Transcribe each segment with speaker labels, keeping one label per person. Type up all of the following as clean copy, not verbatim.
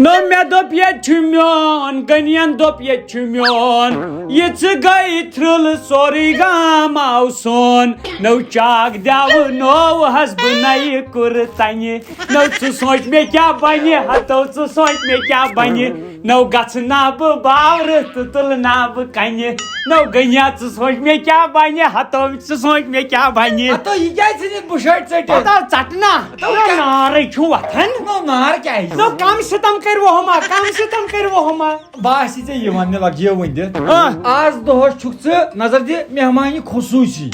Speaker 1: نو مے دوپ یہ میون گنین دوپ یہ میون یہ گئی تھرل سوری گام آو سون نو چاک دیو نو حسب نئی کور تنہ نو ث سوچ مے کیا بنہ ہتو ث سوچ مے کیا بنہ نو گھ نا بہ باور تو تل نا بہ کنہ نو گنیا ث سوچ مے کیا بنہ ہتو ث سوچ مے کیا بنہ
Speaker 2: تو یہ کیا چھ بشٹ ژٹ
Speaker 1: ژٹنا نار چھ وتھان
Speaker 2: نو نار کیا
Speaker 1: نو کم ستم کرو ہما کم ستم کرو ہما
Speaker 2: باسی ژے یہ ونہ لگ یہ ون دت آز دہس چھک ژٕ نظر دِ مہمان خصوصی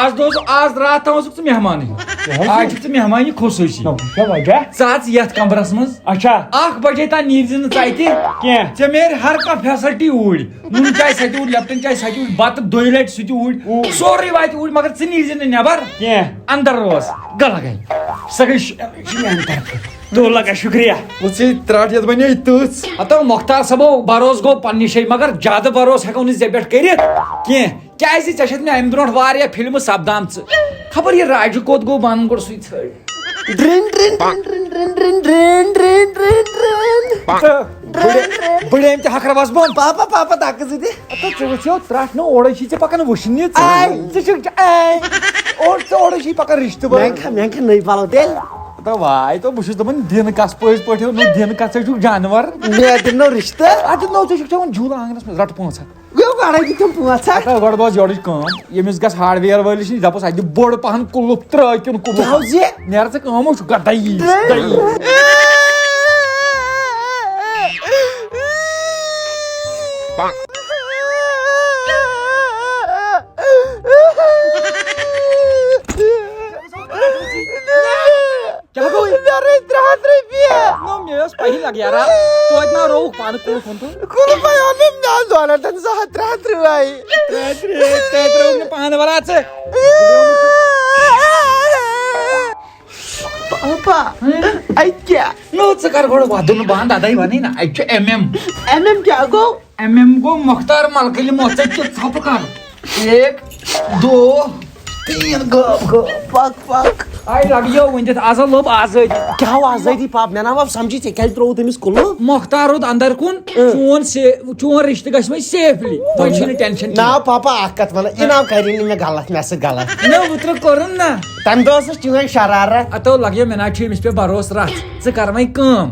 Speaker 2: آز دہس آز رات تام ژٕ مہمان آج چھک ژٕ مہمان خصوصی
Speaker 1: کیا وجہ
Speaker 2: ژٕ یتھ کمرس منٛز
Speaker 1: اچھا
Speaker 2: 1 بجے تام نیرزِ نہٕ ژٕ اتہِ
Speaker 1: کینٛہہ
Speaker 2: ژےٚ میلہِ ہر کانٛہہ فیسلٹی اوٗرۍ نوٗن چاے سۄ تہِ اوٗرۍ لیپٹن چاے سۄ تہِ اوٗرۍ بتہٕ 2 لٹہِ سُہ تہِ اوٗرۍ سورُے واتہِ اوٗرۍ مگر ژٕ نیرزِ نہٕ نٮ۪بر
Speaker 1: کینٛہہ
Speaker 2: اندر روز گلا گئی
Speaker 1: سۄ گٔے میانہِ طرفہٕ تو لگا شکریہ
Speaker 2: وٕچھے ترٛٹھ یتھ بنے تٕژ ہتو مختار صٲبو بروس گوٚو پننہِ جایہِ مگر زیادٕ بروس ہٮ۪کو نہٕ ژےٚ پٮ۪ٹھ کٔرِتھ کینٛہہ کیازِ ژےٚ چھتھ مےٚ امہِ برونٛٹھ واریاہ فلمہٕ سپدامژٕ خبر یہِ راجہِ کوٚت گوٚو بنُن گۄڈٕ سُے ژھٲرۍ بڑیم تہِ ہکھرا وس بۄن
Speaker 3: پاپا پاپا دکہٕ زٕ دِ
Speaker 2: ژٕ وٕچھو ترٛٹھ نہٕ اورے چھِ ژےٚ پکان وٕچھنہِ ژٕ چھُکھ اورے چھِ پکان رشتہٕ
Speaker 3: مےٚ کھا نٔے پلو تیٚلہِ
Speaker 2: واے تو بہٕ چھُس دپان دِنہٕ کس پٔزۍ پٲٹھۍ نہٕ دِنہٕ کس ژٕ چھُکھ جانور
Speaker 3: مےٚ دِنو رشتہٕ
Speaker 2: اتھ نو ژٕ چھُکھ چٮ۪وان جوٗلہٕ آنگنس منٛز رٹ 5 ہتھ
Speaker 3: گوٚو گۄڈے دِتِم 5 ہتھ
Speaker 2: گۄڈٕ بوز یورٕچ کٲم ییٚمِس گژھِ ہاڈوِیر وٲلِس نِش دپوس اتہِ دِ بوٚڑ پہن کُلُف ترٛٲکِن کُلُف
Speaker 3: زِ
Speaker 2: نیرٕ ژٕ کٲم چھُ گٹے کیا گوٚو
Speaker 3: مےٚ رٔنۍ 3 ہتھ رۄپیہِ
Speaker 2: نو مےٚ ٲس پہی لگ یارا توتہِ ما رووُکھ پانہٕ کُلُف تہٕ
Speaker 3: کُلُفے اوٚن مےٚ 2 ہتن 2 ہتھ 3 ہتھ ترٛٲے
Speaker 2: ترٛٲوُکھ مےٚ پانہٕ ولا ژٕ
Speaker 3: پاپا اتہِ کیٛاہ
Speaker 2: نو ژٕ کر گۄڈٕ ودُن بنٛد ادے ونے نا اتہِ چھُ
Speaker 3: MM کیٛاہ گوٚو
Speaker 2: گوٚو مختار ملکہٕ مو ژٕ تہِ ژھۄپہٕ کر 1 2 3 گٔو
Speaker 3: پک
Speaker 2: آے لگیو ؤنۍ دِتھ آز لوٚب آزٲدی
Speaker 3: کیٛاہ ہو آزٲدی پاپ مےٚ نا آو سمجھی ژےٚ کیٛازِ ترٛووُتھ تٔمِس کُلُف
Speaker 2: مختار روٗد اندر کُن چون رشتہٕ گژھِ وۄنۍ سیفلی وۄنۍ چھُنہٕ ٹینشن
Speaker 3: نا پاپا اکھ کتھ وَنہٕ یہِ ناو کَرِ نہٕ مےٚ غلط مےٚ سۭتۍ غلط
Speaker 2: مےٚ اوترٕ کوٚرُن نا
Speaker 3: تمہِ دۄہ ٲسٕس چٲنۍ شرارت
Speaker 2: اتو لگیو مےٚ نہ چھُ أمِس پٮ۪ٹھ بروس رژھ ژٕ کر وۄنۍ کٲم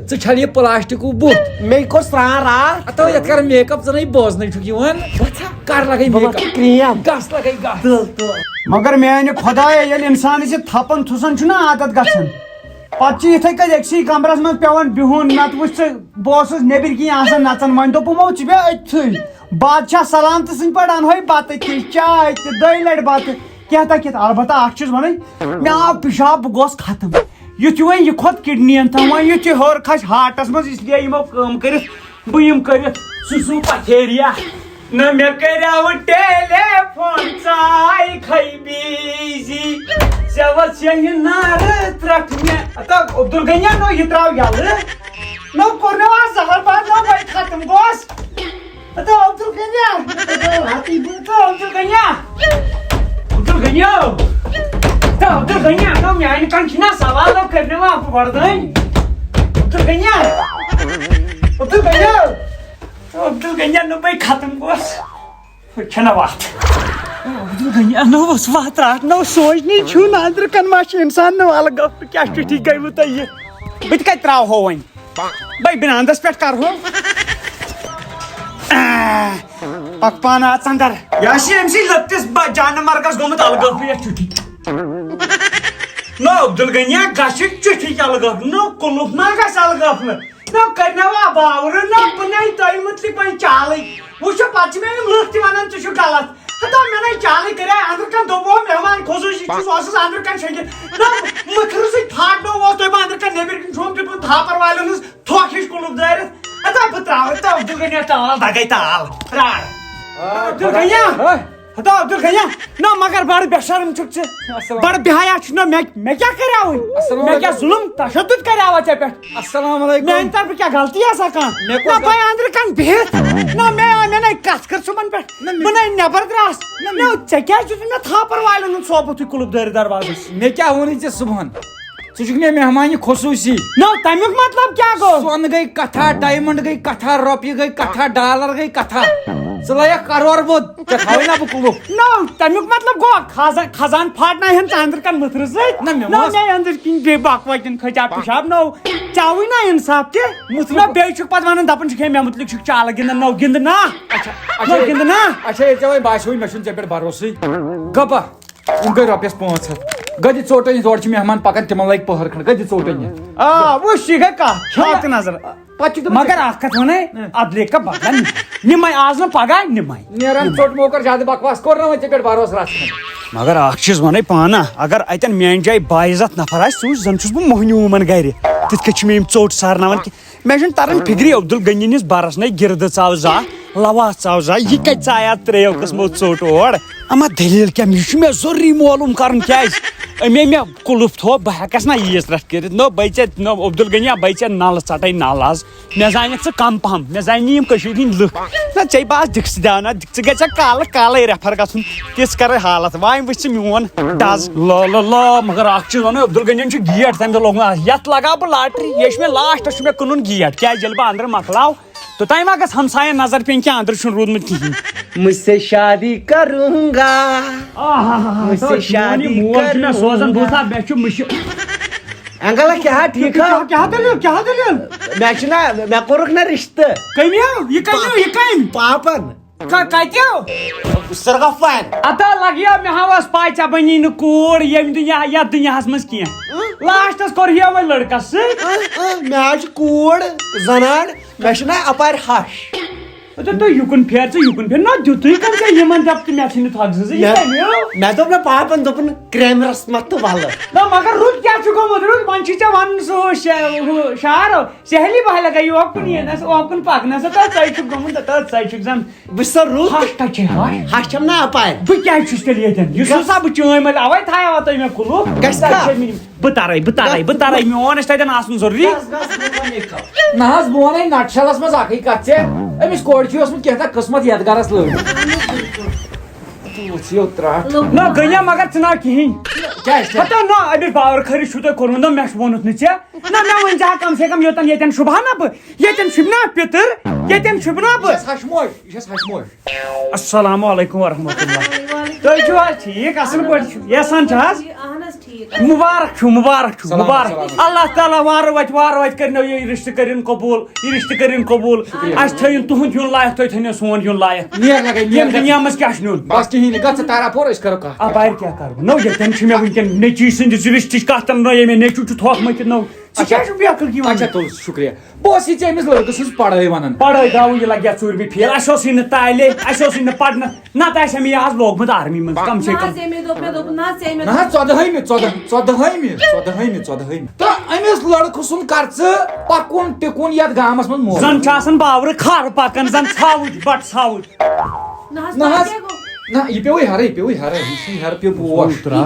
Speaker 2: ژٕ چھل یہِ پلاسٹکُک بُتھ
Speaker 3: مےٚ کوٚر سرٛان راتھ
Speaker 2: اتو یتھ کر میک اپ ژٕ نَے بوزنٕے چھُکھ یِوان کر لگے میک اپ
Speaker 3: کرٛیم
Speaker 2: گژھ لگے گژھ
Speaker 1: مگر میانہِ خۄدایا ییٚلہِ انسانس یہِ تھپن تھُسن چھُنہ عادت گژھان پتہٕ چھُ یِتھے کٔنۍ أکسٕے کمرس منٛز پیوان بِہُن نتہٕ وٕچھ ژٕ بہٕ اوسُس نیبٕرۍ کِنۍ آسان نژان وۄنۍ دوٚپُمو ژٕ بیٚہہ أتھٕے بادشاہ سلامتہٕ سٕنٛدۍ پٲٹھۍ انہوے بتہٕ تہِ چاے تہِ 2 لٹہِ بتہٕ کینٛہہ کینٛہہ البتہ اکھ چیٖز ونے مےٚ آو پِشاب بہٕ گوس ختم یُتھ وۄنۍ یہِ کھوٚت کڈنین تام وۄنۍ یُتھ یہِ ہیوٚر کھسہِ ہاٹس منٛز اس لیے یِمو کٲم کٔرِتھ بہٕ یِم کٔرِتھ سُہ پتھیریا نہ مےٚ کریاو ٹیلی فون ژاے کھے بیزی ژےٚ وژھیٚیہِ نارٕ ترٛٹھ مےٚ تہٕ عبدالغنیا نو یہِ تراو یلہٕ نو کوٚر مےٚ وۄنۍ زہر باد نو وۄنۍ ختم گوس عبدالغنیا عبدالغنیا نو میانہِ کن چھُنہ سوال نو کٔرۍ مےٚ وۄنۍ وردٲنۍ عبدالغنیا نو بھائی ختم گوس چھنہ وتھ عبدالغنیا نو ؤژھ وتھ راتھ نو سوچنی چھُنہ أنٛدرٕ کن ما چھُ انسان نو الگف کیاہ ٹھیٖک گٔیوٕ تۄہہِ یہِ بہٕ تہِ کتہِ تراوہو وۄنۍ بھائی بناندس پٮ۪ٹھ کرہو پک پان اژ اندر یہِ چھِ أمسٕے لٔتِس جانہٕ مرگس گوٚمُت الگف یتھ چُٹھی نو عبدالغنیا گژھِ چُٹھی الگف نو کُلُف ما گژھِ الگف نہٕ نو کرناوا باورٕ نو بہٕ نَے تۄہہِ مُتلِق وۄنۍ چالٕے وٕچھو پتہٕ چھِ مےٚ یِم لُکھ تہِ ونان ژٕ چھُکھ غلط ہتو مےٚ نَے چالٕے کَرے أنٛدرٕ کَنۍ دوٚپُو مہمان خصوٗصی چھُس اوسُس أنٛدرٕ کَنۍ شٔنگِتھ نو مٔکھرٕ سۭتۍ پھاٹنووس تۄہہِ بہٕ أنٛدرٕ کَنۍ نیبٕرۍ کِنۍ چھوٚم دیُتمُت تھاپر والٮ۪ن ہٕنٛز تھوٚکھ ہِش کُلُف دٲرِتھ ہتو بہٕ تراوٕ تو عبدالغنیا تال دگے تال پرٛار عبدالغنیا ہتو عبدالغنیا نو مگر بڑٕ بے شرم چھُکھ ژٕ بڑٕ بِہایا چھُ نو مےٚ کیٛاہ کریاوٕے مےٚ کیٛاہ ظُلم تشدُد کریاوا ژےٚ پٮ۪ٹھ
Speaker 2: السلام علیکم
Speaker 1: میانہِ طرفہٕ کیٛاہ غلطی آسا کانٛہہ نہ بہٕ أنٛدرٕ کَنۍ بِہِتھ نہ مےٚ نَے کتھ کٔر صُبحن پٮ۪ٹھ بہٕ نَے نٮ۪بر دراس نہ ژےٚ کیٛازِ دیُتُتھ مےٚ تھاپر والٮ۪ن ہُنٛد سوبُتھٕے کُلُف دٲرِتھ دروازس
Speaker 2: مےٚ کیٛاہ ووٚنُے ژےٚ صُبحن ژٕ مہمان خصوصی
Speaker 1: نو تمیُک مطلب کیا گو
Speaker 2: سون گئی کتھا ڈائمنڈ گئی کتھا روپیہ گئی کتھا ڈالر گئی کتھا ژٕ لایکھ کرور بود ژےٚ تھاوے نا بہٕ کلوٗپ
Speaker 1: نو تمیُک مطلب گو خزان پھاٹنا ہن ژٕ کن متر سۭتۍ
Speaker 2: نہ مےٚ
Speaker 1: نو
Speaker 2: اوس-
Speaker 1: مےٚ أنٛدٕرۍ کِنۍ بیٚیہِ بکوتٮ۪ن کھٔتیٛا پِشاب نو ژاوٕے نا اِنصاف تہِ نہ بیٚیہِ چھُکھ پتہٕ ونان دپان چھُکھ ہے مےٚ مُتلِق چھُکھ چالہٕ گِنٛدان نو گِنٛد نا نو گِنٛد نا
Speaker 2: اچھا ییٚلہِ ژےٚ وۄنۍ باسیوٕے مےٚ چھُنہٕ ژےٚ پٮ۪ٹھ بروسٕے گپا یِم گٔے رۄپیس 500 گٔے ژوٚٹٕنۍ تورٕ چھِ مہمان پکان تِمن لگہِ پٔہر کھنڈ گٔے ژوٚٹٕنۍ
Speaker 1: آ وٕچھ یہِ گٔے کتھ چھاکھ نظر
Speaker 2: پتہٕ چھِ تِم
Speaker 1: مگر اکھ کتھ ونے ادلے کا بدل نِمے آز نہٕ پگاہ نِمے
Speaker 2: نیران ژوٚٹ موکر زیادٕ بکواس کوٚر نہ وۄنۍ ژےٚ پٮ۪ٹھ بروس رژھ کھنڈ
Speaker 1: مگر اکھ چیٖز ونے پانہ اگر اتٮ۪ن میانہِ جایہِ باعزت نفر آسہِ سُہ زن چھُس بہٕ موہنیوٗ یِمن گرِ تِتھ کٔنۍ چھِ مےٚ یِم ژوٚٹ سارناوان مےٚ چھُنہٕ تران فکری عبدل غنی نِس برس نے گردٕ ژاو زا لوا ژاو زا یہِ کتہِ ژایا ترٛیو قٕسمو ژوٚٹ اور اما دلیل کیٛاہ یہِ چھُ مےٚ ضروٗری معلوٗم کرُن کیٛازِ أمے مےٚ کُلُف تھوٚو بہٕ ہٮ۪کس نا ییٖژ رٮ۪تھ کٔرِتھ نو بے ژےٚ نو عبدل غنیا بے ژےٚ نلہٕ ژٹے نل آز مےٚ زانٮ۪کھ ژٕ کم پہم مےٚ زانی یِم کٔشیٖرِ ہٕنٛدۍ لُکھ نہ ژےٚ باس دِکسہٕ دیاونا ژٕ گژھِ کالہٕ کالے ریفر گژھُن تِژھ کرے حالت وۄنۍ وٕچھ ژٕ میون ڈز لا مگر اکھ چیٖز ونو عبدل غنیَن چھُ گیٹ تمہِ دۄہ لوگمُت یتھ لگاو بہٕ لاٹری یہِ چھُ مےٚ لاسٹس چھُ مےٚ کٕنُن گیٹ کیٛازِ ییٚلہِ بہٕ اندرٕ مکلاو توٚتانۍ ما گژھِ ہمساین نظر پیٚنۍ کینٛہہ اندرٕ چھُنہٕ روٗدمُت کِہینۍ
Speaker 3: مجھ سے شادی کروں گا مجھ سے شادی
Speaker 1: مےٚ سوزان بہٕ تھا مےٚ چھُ مُشک
Speaker 3: انکل کیا ٹھیک ہے
Speaker 1: کیٛاہ دٔلیٖل کیٛاہ دٔلیٖل
Speaker 3: میں چھُنا مےٚ کوٚرُکھ نا رشتہٕ
Speaker 1: کٔمیو یہِ کٔمیو یہِ کٔمۍ
Speaker 3: پاپن
Speaker 1: کتیو
Speaker 3: سرغفان
Speaker 1: اتا لگیا مےٚ ہاوس پاے ژےٚ بنی نہٕ کوٗر ییٚمہِ دُنیا یتھ دُنیاہس منٛز کینٛہہ لاسٹس کوٚر ہے وۄنۍ لڑکس سۭتۍ
Speaker 3: مےٚ حظ چھِ کوٗر زنان مےٚ چھُنا اپارِ ہش
Speaker 1: تُہۍ یُکُن پھیر ژٕ یُکُن پھیر نہ دِتُے کم ژےٚ یِمن دپ تہٕ مےٚ ژھٕنہِ تھۄگہٕ زٕ یہِ کمیو
Speaker 3: مےٚ دوٚپ نہ پاپن دوٚپُن کرٛیمرس مت تہٕ ولہٕ
Speaker 1: نہ مگر رُت کیٛاہ چھُ گوٚمُت رُت وۄنۍ چھُے ژےٚ ونُن سُہ شعر سہلی بہلے گٔے اوکُن یِنس اوکُن پکنس ژے چھُکھ گوٚمُت ژے چھُکھ زن
Speaker 3: بہٕ چھُسا رُت
Speaker 1: ہش کتہِ چھے ہش
Speaker 3: ہش چھم نا اپارِ
Speaker 1: بہٕ کیٛازِ چھُس تیٚلہِ ییٚتٮ۪ن یُس ہسا بہٕ چٲنۍ مٔلۍ اوے تھایوا تُہۍ مےٚ کُلوٗپ
Speaker 3: گژھِ کھا؟
Speaker 1: بہٕ ترے میون ٲسۍ تتٮ۪ن آسُن ضروٗری
Speaker 2: نہ حظ بہٕ ونے نٹشلس منٛز اکھٕے کتھ ژےٚ أمِس کورِ چھُ اوسمُت کینٛژھا قٕسمت یتھ گرس
Speaker 1: نہ گٔییا مگر ژٕ نا کِہینۍ
Speaker 2: کیٛازِ
Speaker 1: ہتا نہ أمِس باور خٲری چھُ تۄہہِ کوٚرمُت نہ مےٚ ووٚنُتھ نہٕ ژےٚ نہ مےٚ ؤنۍ زِ کم سے کم یوٚتن ییٚتٮ۪ن شوٗبہا نا بہٕ ییٚتٮ۪ن شوٗبہِ نا پِتٕر ییٚتٮ۪ن شوٗبہِ نا بہٕ
Speaker 2: ہشموش یہِ چھس ہشموش
Speaker 1: السلام علیکم ورحمۃ اللہ تُہۍ چھِو حظ ٹھیٖک اصل پٲٹھۍ چھِو یژھان چھِ حظ مُبارک چھُ مُبارک اللہ تعالیٰ وارٕ وتہِ کٔرنو یہِ رِشتہٕ کٔرِنۍ قبوٗل اَسہِ تھٲیِن تُہُنٛد ہیوٚن لایق تُہۍ تھٲیِو سون ہیوٚن لایق
Speaker 2: نیر لگے
Speaker 1: ییٚمہِ دُنیا منٛز کیٛاہ چھُ نیُن
Speaker 2: بس کِہینۍ نہٕ گژھ ژٕ تاراپور أسۍ کرو کتھ
Speaker 1: اپارِ کیٛاہ کرٕ بہٕ نو ییٚتٮ۪ن چھِ مےٚ وٕنکٮ۪ن نیٚچی سٕنٛدِس رِشتٕچ کتھ ترٛٲے مےٚ نیٚچوٗ چھُ تھوٚکھ مٔتِتھ نو ژٕ کیٛاہ چھُکھ بیقٕل
Speaker 2: اچھا
Speaker 1: یِوان
Speaker 2: تُل شُکریہ بہٕ اوس یہِ ژےٚ أمِس لڑکہٕ سٕنٛز پڑٲے ونان
Speaker 1: پڑٲے گاوٕ یہِ لگہِ ہا ژوٗرمہِ فیل اَسہِ اوسُے نہٕ تعلیٖم اَسہِ اوسُے نہٕ پرنس نتہٕ آسہِ ہا مےٚ یہِ آز لوگمُت آرمی منٛز کم سے کم
Speaker 2: نہ حظ ژۄدہٲیمہِ تہٕ أمِس لڑکہٕ سُنٛد کر ژٕ پکُن ٹِکُن یتھ گامس منٛز مول
Speaker 1: زن چھُ آسان باورٕ کھار پکان زن ژھاوٕج بٹ ژھاوٕج
Speaker 2: نہ حظ نہ یہِ پیوٚوُے ہرٕے ہر پیوٚو پوش نہ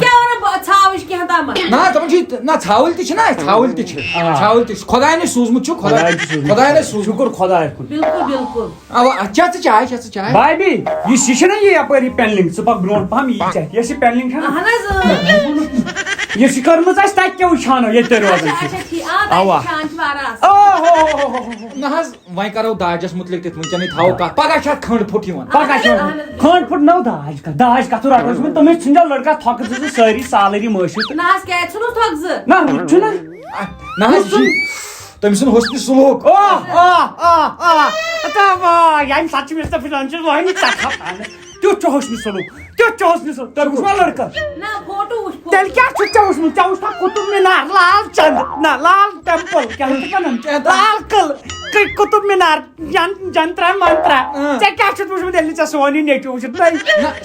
Speaker 2: دپان چھِ نہ ژھاوٕلۍ تہِ چھِ نا ژھاوٕلۍ تہِ چھِ خۄداے نے سوٗزمُت چھُ خۄداے نے سوٗزمُت
Speaker 1: شُکُر خۄدایس کُن
Speaker 2: اوا چےٚ ژٕ چاے
Speaker 1: بابی یُس یہِ چھُنہ یہِ یپٲرۍ یہِ پینلنگ ژٕ پک برونٛٹھ پہم یی ژےٚ یۄس یہِ پینلنگ چھےٚ یُس یہِ کٔرمٕژ آسہِ تتہِ کیٛاہ وٕچھانو ییٚتہِ تُہۍ روزان اوا
Speaker 2: نہ حظ وۄنۍ کرو داجس مُتعلق تِتھ وٕنکیٚنٕے تھاوو کتھ پگاہ چھِ اتھ کھنٛڈ پھُٹ یِوان
Speaker 1: پگاہ چھُ کھنٛڈ پھٕٹ نو داج کتھ رٹوس وۄنۍ تٔمِس ژھٕنجو لڑکس تھۄکہٕ زٕ سٲری سالری مٲشِتھ نہ ہُہ چھُنہ
Speaker 2: نہ حظ تٔمۍ سُنٛد حُسنہِ سلوٗک
Speaker 1: ییٚمہِ ساتہٕ چھِ مےٚ پھِران چھُس وۄنۍ تیُتھ چھُ حُسنہِ سلوٗک تۄہہِ وٕچھوا لڑکس تیٚلہِ کیٛاہ چھُکھ ژےٚ وٕچھمُت ژےٚ وٕچھنا قطب مینار لال چند نہ لال ٹیمپل کیٛاہ چھِ ونان لال قلعہٕ قطب مینار جنترا منترا ژےٚ کیٛاہ چھُتھ وٕچھمُت ییٚلہِ نہٕ ژےٚ سون یہِ نیٚچوٗ وٕچھِتھ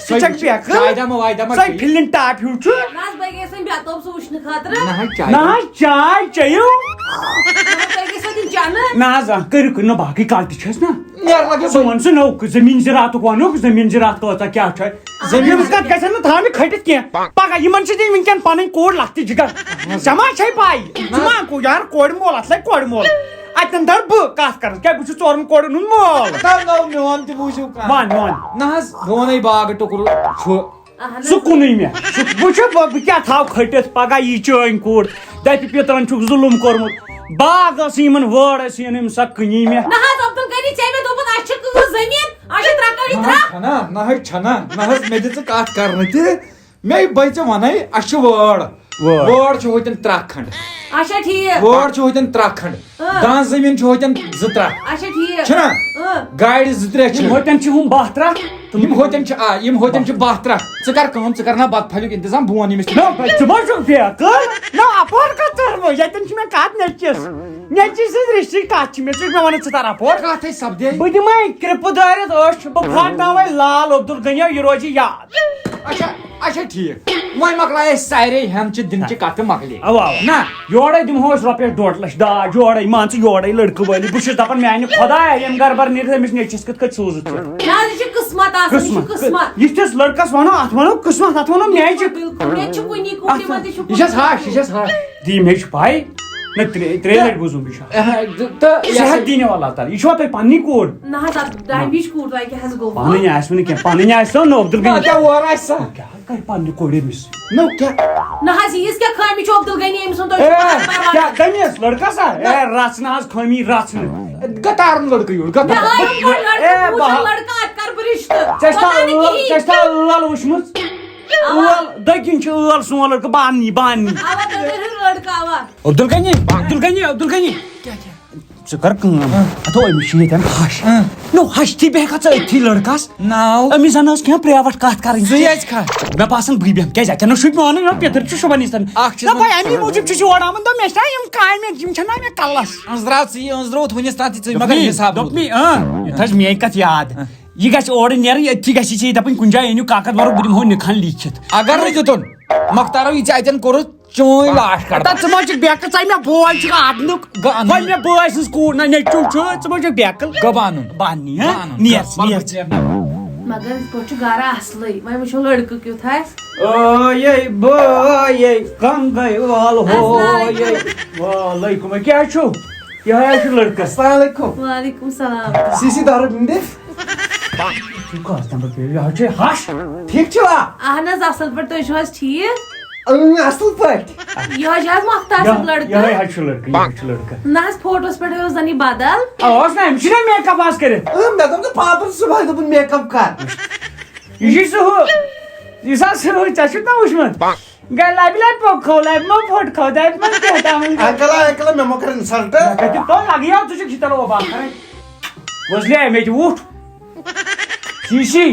Speaker 1: ژٕ چھکھ بیقٕل سۄے فِلِنگ ٹاپ ہیوٗ چھُ نہ حظ چاے چیٚیِو نہ حظ کٔرِو نہ باقٕے کالہٕ تہِ چھس نا ژٕ وَن سُہ نو زٔمیٖن زِراتُک وَنوکھ زٔمیٖن زِرات کۭژاہ کیٛاہ چھُ زٔمیٖنَس کتھ گژھن نہٕ تھاونہِ کھٔٹِتھ کینٛہہ پگاہ یِمن چھِ دِنۍ وٕنکٮ۪ن پنٕنۍ کوٗر لَکھتہِ جِگر ژےٚ ما چھے پاے ژٕ ما یار کورِ مول اتھ لگہِ کورِ مول اتٮ۪ن در بہٕ کتھ کرٕ کیٛاہ بہٕ چھُس ژورن کورٮ۪ن ہُنٛد مول
Speaker 2: میون تہِ بوٗزِو
Speaker 1: ون
Speaker 2: نہ حظ بہٕ ونے باغہٕ ٹُکرٕ چھُ
Speaker 1: سُہ کُنُے مےٚ وٕچھ بہٕ کیٛاہ تھاو کھٔٹِتھ پگاہ یی چٲنۍ کوٗر دَپہِ پیترن چھُکھ ظُلُم کوٚرمُت باغ ٲس یِمن وٲر ٲسۍ یِن سۄ کٕنی مےٚ
Speaker 4: نہ حظ عبدالغنی ژےٚ مےٚ دوٚپُن اَسہِ چھِ کۭژ زٔمیٖن اَسہِ چھِ ترٛکٲڑی ترٛکھ
Speaker 2: چھنا نہ حظ چھنا نہ حظ مےٚ دِژٕ کتھ کرنہٕ تہِ مےٚ بٔے ژےٚ ونے اَسہِ چھِ وٲر چھِ ہوتٮ۪ن 3 کھنٛڈ
Speaker 4: اچھا ٹھیٖک
Speaker 2: وٲر چھِ ہوتٮ۪ن 3 کھنٛڈ دان زٔمیٖن چھِ ہوتٮ۪ن 2-3
Speaker 4: اچھا ٹھیٖک
Speaker 2: چھنا گاڑِ 2-3 چھِ
Speaker 1: ہوتٮ۪ن چھِ ہُم 12 ترٛکھ
Speaker 2: یِم ہوتٮ۪ن چھِ یِم ہوتٮ۪ن چھِ 12 ترٛکھ ژٕ کر کٲم ژٕ کرنا بتہٕ پھلیُک انتظام بہٕ ونہٕ أمِس
Speaker 1: ژٕ ما چھُکھ بیکٕل نہ اپور کتھ ژٔرمٕژ ییٚتٮ۪ن چھِ مےٚ کتھ نیٚچِس نیٚچِس سۭتۍ رِشتٕچ کتھ چھِ مےٚ ژٕ چھُکھ مےٚ ونان ژٕ تر اپور
Speaker 2: کتھے سپدے
Speaker 1: بہٕ دِمے کرٛپہٕ دٲرِتھ أچھ بہٕ پھاٹناوے لال عبدالغنیو یہِ روزِ یاد
Speaker 2: اچھا ٹھیٖک وۄنۍ مۄکلایے أسۍ سارے ہٮ۪نچہِ دِنچہِ کتھٕ مۄکلے
Speaker 1: اوا نہ یورے دِمہو أسۍ رۄپیس 2.5 لچھ داج یورے مان ژٕ یورے لڑکہٕ وٲلی بہٕ چھُس دپان میانہِ خۄدایا ییٚمہِ گربار نیرِ أمِس نیٚچِس کِتھ کٔنۍ سوٗزِتھ ژٕ
Speaker 4: نہ حظ یہِ چھُ قٕسمت آسان یہِ چھُ قٕسمت
Speaker 1: یِتھِس لڑکس ونو اتھ ونو قٕسمت اتھ ونو میچہِ
Speaker 4: بِلکُل مےٚ چھُ کُنی کوٗر یِمن تہِ چھُ
Speaker 2: یہِ چھس ہش یہِ چھس ہش
Speaker 1: دی مےٚ چھِ پاے نہ 3 لٹہِ بوٗزُم یہِ
Speaker 2: تہٕ
Speaker 1: صحت دیٖنو اللہ تعالیٰ یہِ چھوا تۄہہِ پننی کوٗر
Speaker 4: نہ حظ ڈایمِچ کوٗر تۄہہِ کیٛاہ حظ گوٚو
Speaker 1: پنٕنۍ آسہِ نہٕ کینٛہہ پنٕنۍ آسہِ نہٕ عبدالغنی
Speaker 2: کیٛاہ وٲر آسہِ سا
Speaker 1: کیٛاہ کرِ پننہِ کورِ أمِس
Speaker 2: نو کیٛاہ
Speaker 4: نہ حظ ییٖژ کیٛاہ خٲمی چھِ عبدالغنی أمۍ سُنٛد
Speaker 1: کیٛاہ کٔمِس لڑکس رژھ نہ حظ خٲمی رژھنہٕ
Speaker 2: گتارن لڑکہٕ یور
Speaker 4: لڑکہٕ اتہِ کر بہٕ رِشتہٕ
Speaker 1: ژےٚ چھا ٲل وٕچھمٕژ ٲل دٔگِنۍ چھِ ٲل سون لڑکہٕ باننی
Speaker 4: لڑکہٕ اوا
Speaker 1: عبدالغنی ژٕ کر کٲم ہتو أمِس چھِ ییٚتٮ۪ن ہش نو ہشتھٕے بیٚہکھا ژٕ أتھی لڑکس
Speaker 2: ناو
Speaker 1: أمِس زن ٲس کینٛہہ پریوٹ کتھ کرٕنۍ
Speaker 2: ژٕ ییٚژِ کھا
Speaker 1: مےٚ باسان بٕے بیٚہمہٕ کیٛازِ اتٮ۪ن شُپۍ میونٕے نہ پیتٕر چھُ شُبان یِتھن دپے امی موٗجوٗب چھُس یور آمُت دوٚپ مےٚ چھِنا یِم کامہِ یِم چھِنا مےٚ کلس
Speaker 2: أنٛزراو ژٕ یہِ أنٛزرووُتھ وُنِس تام تہِ ژٕ مگر حساب
Speaker 1: دوٚپ مےٚ تھٲیزِ میٲنۍ کتھ یاد یہِ گژھِ اورٕ نیرٕنۍ أتھی گژھِ ژےٚ دپٕنۍ کُنہِ جایہِ أنِو کاکد وارو بہٕ دِمہو نِکھن لیٖکھِتھ
Speaker 2: اگر نہٕ دِتُن مۄختارو یہِ ژےٚ اَتٮ۪ن کوٚرُتھ چٲنۍ لاش کڑ
Speaker 1: ژٕ ما چھُکھ بیکٕل ژٕ مےٚ بوے چھُکھ اَدنُک وۄنۍ مےٚ بٲے سٕنٛز کوٗر نہ نیٚچوٗ چھُ ژٕ ما چھُکھ بیکٕل
Speaker 2: گبانُن
Speaker 1: باننی نیر
Speaker 4: مگر یِتھ پٲٹھۍ چھُ گرٕ اصلٕے وۄنۍ وٕچھو لڑکہٕ کیُتھ آسہِ
Speaker 1: اوے بٲے کم گٔے ول ہوے وعلیکُم کیٛاہ چھُو یِہوے چھُ لڑکہٕ
Speaker 3: السلام علیکم
Speaker 4: وعلیکم سلام
Speaker 3: سی دارو بِنٛدِ
Speaker 1: یہِ چھُ ہش
Speaker 3: ٹھیٖک چھِوا
Speaker 4: اہن حظ اصل پٲٹھۍ تُہۍ چھِو حظ ٹھیٖک
Speaker 3: اصٕل پٲٹھۍ
Speaker 4: یِہوے چھِ حظ مۄختار صٲب
Speaker 1: یِہوے
Speaker 4: لڑکہٕ
Speaker 1: حظ چھُ لڑکہٕ یِہوے چھُ لڑکہٕ
Speaker 4: نہ حظ فوٹوس پٮ۪ٹھ اوس زن یہِ بدل
Speaker 1: اوس نہ أمِس چھُنہ میک اپ آز کٔرِتھ
Speaker 3: مےٚ دوٚپ نہٕ پاپَن صُبحٲے دوٚپُن میک اپ کر
Speaker 1: یہِ چھُ سُہ ہُہ یُس حظ سُہ ژےٚ چھُکھ نہ وٕچھمُت گٔے لبہِ لبہِ پوٚکھو لبہِ ما پھٕٹکھو دپہِ ما کیٛاہ تام
Speaker 3: انکل مےٚ مۄکر اِنسلٹ
Speaker 1: تو لگیو ژٕ چھُکھ چِتر اوبا کران وزلے مےٚ تہِ وُٹھ شیٖشی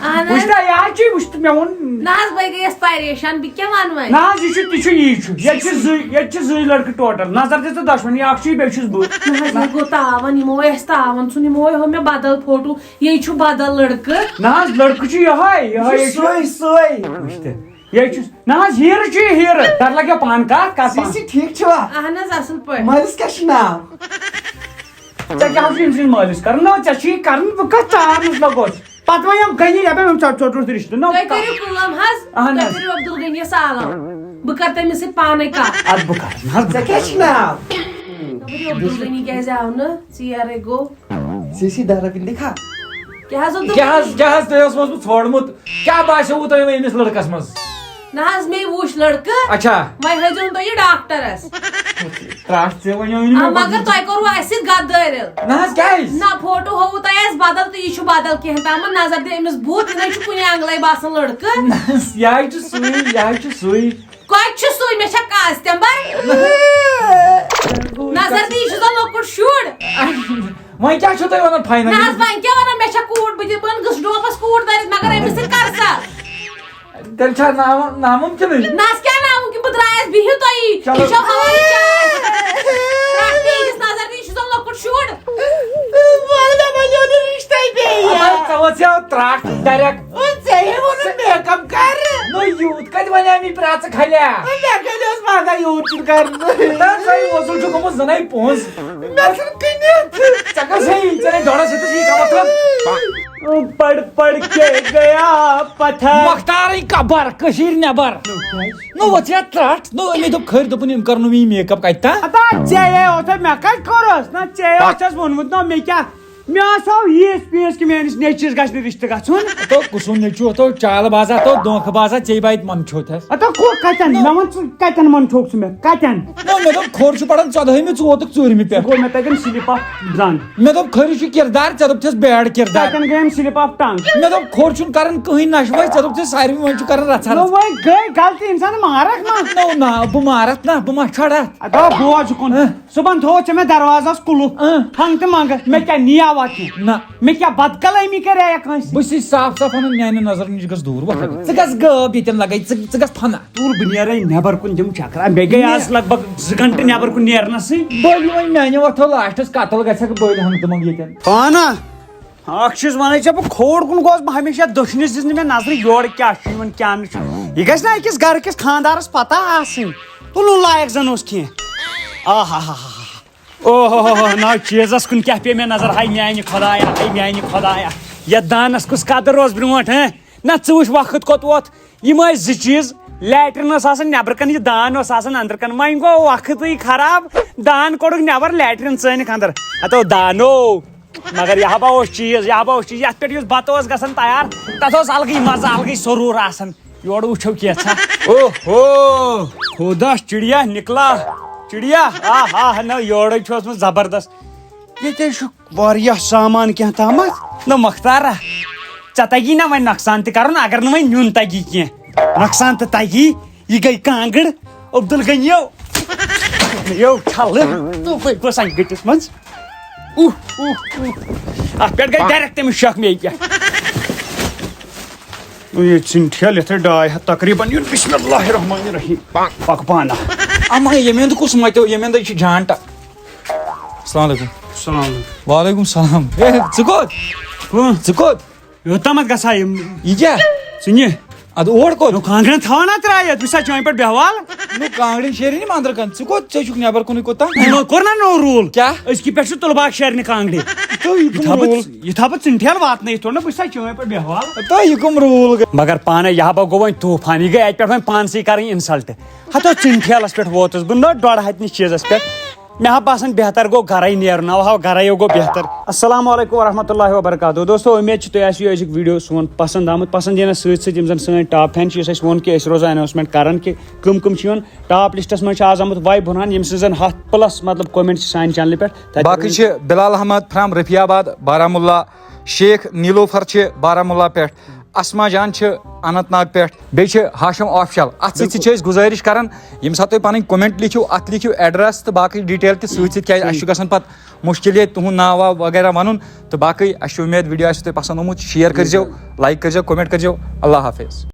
Speaker 4: اہن
Speaker 1: وٕچھ
Speaker 4: حظ
Speaker 1: نہ یہِ حظ چھُے وٕچھ مےٚ ووٚن
Speaker 4: نہ حظ بہٕ گٔیس پریشان بہٕ کیٛاہ وَنہٕ وۄنۍ
Speaker 1: نہ حظ یہِ چھُ تہِ چھُ یی چھُ ییٚتہِ چھِ 2 لڑکہٕ ٹوٹل نظر دِ ژٕ دۄشوٕنی اکھ چھُے بیٚیہِ چھُس بہٕ
Speaker 4: نہ حظ مےٚ گوٚو تاوان یِمو اَسہِ تاوان ژھُن یِمو ہوو مےٚ بدل فوٹو یے چھُ بدل لڑکہٕ
Speaker 1: نہ حظ لڑکہٕ چھُ یِہوے
Speaker 3: سُے
Speaker 1: وٕچھ تہِ یے چھُس نہ حظ ہیٖرٕ چھُ یہِ ہیٖرٕ تر لگیو پان کتھ
Speaker 3: سی ٹھیٖک چھِوا
Speaker 4: اہن حظ اصل پٲٹھۍ
Speaker 3: مٲلِس کیٛاہ چھُ ناو
Speaker 1: ژےٚ کیٛاہ چھُ أمۍ سٕنٛدۍ مٲلِس کرُن نہ ژےٚ چھُے کرُن بہٕ کتھ ژارنس لگوس پتہٕ وۄنۍ یِم گٔنی دپان یِم ژوٚٹرُس رِشتہٕ نہ
Speaker 4: تُہۍ کٔرِو کٲم حظ
Speaker 1: اہن
Speaker 4: تُہۍ
Speaker 1: حظ
Speaker 4: کٔرِو عبدالغنی سالم بہٕ کرٕ تٔمِس سۭتۍ پانے کتھ
Speaker 1: ادٕ بہٕ کرٕ نہ حظ
Speaker 3: ژےٚ کیٛاہ چھُ ناو
Speaker 4: دپان عبدالغنی کیٛازِ آو نہٕ ژیرے گوٚو
Speaker 3: سی دارو بِنٛدِ کھا
Speaker 4: کیٛاہ حظ
Speaker 2: کیٛاہ حظ تۄہہِ اوسمو بہٕ ژھوڑمُت کیٛاہ باسیووُ تۄہہِ أمِس لڑکس منٛز
Speaker 4: نہ حظ مے وٕچھ لڑکہٕ
Speaker 2: اچھا
Speaker 4: وۄنۍ ہٲیزیون تُہۍ یہِ ڈاکٹرس
Speaker 1: ترٛٹھ ژےٚ وَنیو
Speaker 4: مگر تۄہہِ کوٚروٕ اَسہِ سۭتۍ غدٲرۍ
Speaker 2: نہ حظ کیٛازِ
Speaker 4: نہ فوٹو ہووُ تۄہہِ اَسہِ بدل تہٕ یہِ چھُ بدل کینٛہہ تامَتھ نظر دِ أمِس بُتھ یہِ نَے چھُ کُنہِ انٛگلے باسان لڑکہٕ
Speaker 1: یہِ چھُ سُے یہِ چھُ سُے
Speaker 4: کۄتہِ چھُ سُے مےٚ چھا کاسٹمبر نظر دِ یہِ چھُ زن لۄکُٹ شُر
Speaker 2: وۄنۍ کیٛاہ چھُو تُہۍ ونان فاینل
Speaker 4: نہ حظ وۄنۍ کیٛاہ وَنان مےٚ چھا کوٗر بہٕ دِمہٕ گٔژھ ڈوپس کوٗر دٲرِتھ مگر أمِس سۭتۍ کر سا
Speaker 2: تیٚلہِ چھا نامُمکِنٕے
Speaker 4: نہ حظ کیٛاہ ناو کہِ بہٕ درٛایس بِہِو تُہی یہِ چھو ہَوٲیی چاے ترٛٹھ دِ یِہِس نظر دِ یہِ چھُ زن لۄکُٹ شُر
Speaker 2: ترٛٹھ ڈایریکٹ
Speaker 3: میک اپ کر
Speaker 2: نو یوٗت کتہِ ونے مےٚ پرٛژٕ کھلیا
Speaker 3: مےٚ کَتہِ اوس پگاہ یوٗت چھُ کرُن
Speaker 2: وصوٗل چھُ گوٚمُت زَنٕے پونٛسہٕ
Speaker 3: مےٚ چھُنہٕ کٕنِتھ
Speaker 2: ژےٚ کٔر صحیح ژےٚ نَے ڈۄڑس ہیٚتِس یی کمتھ
Speaker 1: پڑ پڑ کے گیا پتھر
Speaker 2: مۄختارٕے کبر کٔشیٖرِ نٮ۪بر نو وۄنۍ ژےٚ ترٛٹھ نو أمۍ دوٚپ خٲر دوٚپُن أمۍ کرنو مےٚ یہِ میک اپ کتہِ تام
Speaker 1: ژےٚ اوس مےٚ کتہِ کوٚرُس نہ ژےٚ اوسَس ووٚنمُت نہ مےٚ کیٛاہ مےٚ آسہو ییٖژ پیٖس کہِ میٲنِس نیٚچوِس گژھِ نہٕ رِشتہٕ گژھُن
Speaker 2: تو کُسُن نیچو تو چال بازا تو دونکھٕ بازا ژے بایت من چھو تھس
Speaker 1: اتا کتٮ۪ن مےٚ وَن ژٕ کتٮ۪ن منٛدچھوکھ ژٕ مےٚ کتٮ۪ن
Speaker 2: مےٚ دوٚپ کھور چھُ پران 14مہِ ژٕ ووتُکھ 4مہِ پٮ۪ٹھ
Speaker 1: گوٚو مےٚ تتٮ۪ن سِلپ آف زنٛگ
Speaker 2: مےٚ دوٚپ کھٔرِس چھُ کِردار ژےٚ دوٚپتھس بیڈ کِردار
Speaker 1: تتٮ۪ن گٔیم سِلپ آف ٹنٛگ
Speaker 2: مےٚ دوٚپ کھور چھُنہٕ کران کٕہٕنۍ نشوے ژےٚ دوٚپتھس ساروی وۄنۍ چھُ کران رژھا
Speaker 1: نو وۄنۍ گٔے غلطی اِنسان مارکھ ما
Speaker 2: نو نا بہٕ مارتھ نا بہٕ ما چھڑا
Speaker 1: ادا بوز کُن صُبحن تھوو ژےٚ مےٚ دروازس کُلُف ہنگ تہٕ منٛگہٕ مےٚ کیٛاہ نیاوا کینٛہہ
Speaker 2: نہ
Speaker 1: مےٚ کیٛاہ بدکلٲمی کرییا کٲنٛسہِ
Speaker 2: بہٕ چھُس صاف صاف ونان میانہِ نظر نِش گژھ دوٗر وقت ژٕ گژھ غٲب ییٚتٮ۪ن لگے ژٕ گژھ فنا
Speaker 1: تُل بہٕ نیرے نیبر کُن دِمہٕ چکرا مےٚ گٔے آز لگ بگ 2 گنٹہٕ نیبر کُن نیرنسٕے
Speaker 2: بٔلۍ وۄنۍ میانہِ وۄتھو لاسٹس قتل گژھکھ بٔلۍ ہنگ تہٕ منٛگ ییٚتٮ۪ن
Speaker 1: پانا اکھ چیٖز ونے ژےٚ بہٕ کھوڑ کُن گوس بہٕ ہمیشہ دٔچھنِس دِژ نہٕ مےٚ نظرِ یورٕ کیٛاہ چھُ یِوان کیٛاہ نہٕ چھُ یہِ گژھِ نا أکِس گرٕ کِس خانٛدارس پتہ آسٕنۍ تُلُن لایق زن اوس کینٛہہ آہا ہا ہا او ہو نا چیٖزس کُن کیٛاہ پیٚیہِ مےٚ نظر ہاے میانہِ خۄدایا ہاے میانہِ خۄدایا یتھ دانس کُس قدر اوس برونٛٹھ نہ ژٕ وٕچھ وقت کوٚت ووت یِم ٲسۍ 2 چیٖز لیٹرِن اوس آسان نیبرٕ کن یہِ دان اوس آسان أنٛدرٕ کن وۄنۍ گوٚو وقتٕے خراب دان کوٚڑُکھ نیبر لیٹرِن ژٲنِکھ انٛدر ہتو دانو مگر یہِ ہبا اوس چیٖز یتھ پٮ۪ٹھ یُس بتہٕ اوس گژھان تیار تتھ اوس الگٕے مزٕ الگٕے سروٗر آسان یورٕ وٕچھو کینٛژھا او ہو خدا چڑیا نکلا چڑیا آ نہ یورے چھُ اوسمُت زبردست ییٚتہِ چھُ واریاہ سامان کینٛہہ تامتھ نہ مختارا ژےٚ تگی نا وۄنۍ نۄقصان تہِ کرُن اگر نہٕ وۄنۍ نیُن تگی کینٛہہ نۄقصان تہِ تگی یہِ گٔے کانٛگٕر عبدل غنیو یو چھلہٕ ژٕ پٔکۍ سنہِ گٔٹِس منٛز اتھ پٮ۪ٹھ گٔے ڈایریکٹ تٔمِس شک مے پٮ۪ٹھ یہ ژھٕنٹھل یتھے 2.5 ہتھ تقریباً یُن بسم اللہ الرحمن الرحیم پک پانا
Speaker 2: اما ییٚمہِ کُس متیو ییٚمہِ دۄہ چھِ جانٹا السلام علیکم
Speaker 1: السلام
Speaker 2: وعلیکم السلام ژٕ کوٚت
Speaker 1: یوٚتامتھ گژھا یِم
Speaker 2: یہِ کیٛاہ
Speaker 1: ژٕنہِ
Speaker 2: ادٕ اور کوٚت
Speaker 1: کانٛگرٮ۪ن تھاوان نا ترٛٲیِتھ بہٕ چھُسا چٲنۍ پٮ۪ٹھ بیٚہوال
Speaker 2: نو کانٛگرٮ۪ن شیرِنۍ یِم انٛدر کن ژٕ کوٚت ژےٚ چھُکھ نیبر کُنٕے کوٚت
Speaker 1: کوٚر نا نوٚو روٗل
Speaker 2: کیٛاہ
Speaker 1: أزکہِ پٮ۪ٹھ چھُ تُلہٕ باغ شیرنہِ کانٛگرِ یہِ تھاو بہٕ ژٕنٹھل واتنٲیِتھ تھوڑ نا بہٕ چھُسا چٲنۍ پٮ۪ٹھ بیٚہوال
Speaker 2: تۄہہِ یہِ کٕم روٗل گٔے
Speaker 1: مگر پانے یہِ ہا گوٚو وۄنۍ طوٗفان یہِ گٔے اَتہِ پٮ۪ٹھ وۄنۍ پانسٕے کَرٕنۍ اِنسلٹ ہتو ژٕنٹھیلس پٮ۪ٹھ ووتُس بہٕ نٔٹ 1.5 ہتنِس چیٖزس پٮ۪ٹھ مےٚ ہا باسان بہتر گوٚو گرے نیرُن اوا گرے گوٚو بہتر السلام علیکم ورحمۃ اللہ وبرکاتہ دوستو امید چھِ تۄہہِ آسِوٕ أزیُک ویٖڈیو سون پسنٛد آمُت پسنٛد یِنس سۭتۍ سۭتۍ یِم زن سٲنۍ ٹاپ فین چھِ یُس اَسہِ ووٚن کہِ أسۍ روزو اناوسمنٹ کران کہِ کٕم کٕم چھِ یِوان ٹاپ لسٹس منٛز چھُ آز آمُت واے بُرہان ییٚمہِ سٕنٛز زن 100+ مطلب کومنٹ چھِ سانہِ چنلہِ پٮ۪ٹھ
Speaker 2: باقٕے چھِ بلال احمد فرام رفیع آباد بارہمولہ شیخ نیلوفر چھِ بارہمولہ پٮ۪ٹھ اسما جان چھِ اننت ناگ پٮ۪ٹھ بیٚیہِ چھِ ہاشم آفشل اتھ سۭتۍ سۭتۍ چھِ أسۍ گُزٲرِش کران ییٚمہِ ساتہٕ تُہۍ پنٕنۍ کومنٹ لیکھِو اتھ لیکھِو ایڈرس تہٕ باقٕے ڈیٹیل تہِ سۭتۍ سۭتۍ کیازِ اسہِ چھُ گژھان پتہٕ مُشکِل ییٚتہِ تُہُنٛد ناو واو وغیرہ ونُن تہٕ باقٕے اسہِ چھِ اُمید ویٖڈیو آسِوٕ تۄہہِ پسنٛد آمُت شیر کٔرزیٚو لایک کٔرزیٚو کومنٹ کٔرزیٚو اللہ حافظ